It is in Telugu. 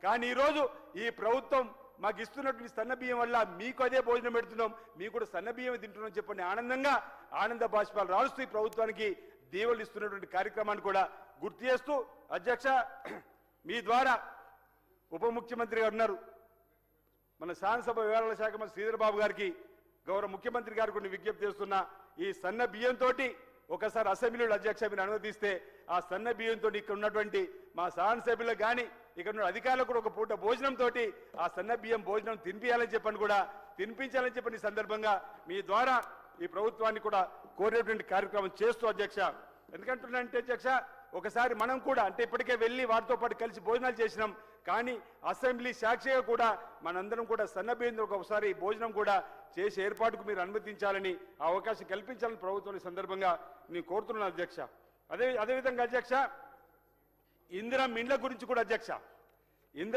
కానీ ఈరోజు ఈ ప్రభుత్వం మాకు ఇస్తున్నటువంటి సన్న బియ్యం వల్ల మీకు అదే భోజనం పెడుతున్నాం, మీకు కూడా సన్న బియ్యం తింటున్నాం చెప్పండి ఆనందంగా ఆనంద బాష్పాలు రాలుస్తూ ఈ ప్రభుత్వానికి దీవెనలు ఇస్తున్నటువంటి కార్యక్రమాన్ని కూడా గుర్తు చేస్తూ అధ్యక్ష మీ ద్వారా ఉప ముఖ్యమంత్రి గారు ఉన్నారు, మన శాసనసభ వ్యవహారాల శాఖ మంత్రి శ్రీధర్ బాబు గారికి గౌరవ ముఖ్యమంత్రి గారు కొన్ని విజ్ఞప్తి చేస్తున్నా, ఈ సన్న బియ్యంతో ఒకసారి అసెంబ్లీలో అధ్యక్ష మీరు అనుమతిస్తే ఆ సన్న బియ్యంతో ఇక్కడ ఉన్నటువంటి మా శాసనసభ్యులకు కానీ ఇక్కడ ఉన్న అధికారులకు కూడా ఒక పూట భోజనంతో ఆ సన్న బియ్యం భోజనం తినిపించాలని చెప్పని కూడా తినిపించాలని చెప్పని సందర్భంగా మీ ద్వారా ఈ ప్రభుత్వాన్ని కూడా కోరేటువంటి కార్యక్రమం చేస్తూ అధ్యక్ష. ఎందుకంటున్నానంటే అధ్యక్ష ఒకసారి మనం కూడా అంటే ఇప్పటికే వెళ్ళి వారితో పాటు కలిసి భోజనాలు చేసినాం, కానీ అసెంబ్లీ సాక్షిగా కూడా మనందరం కూడా సన్న బియ్యం ఒకసారి భోజనం కూడా చేసే ఏర్పాటుకు మీరు అనుమతించాలని ఆ అవకాశం కల్పించాలని ప్రభుత్వం సందర్భంగా నేను కోరుతున్నాను అధ్యక్ష. అదేవిధంగా అధ్యక్ష ఇందిరా మిండ్ల గురించి కూడా అధ్యక్ష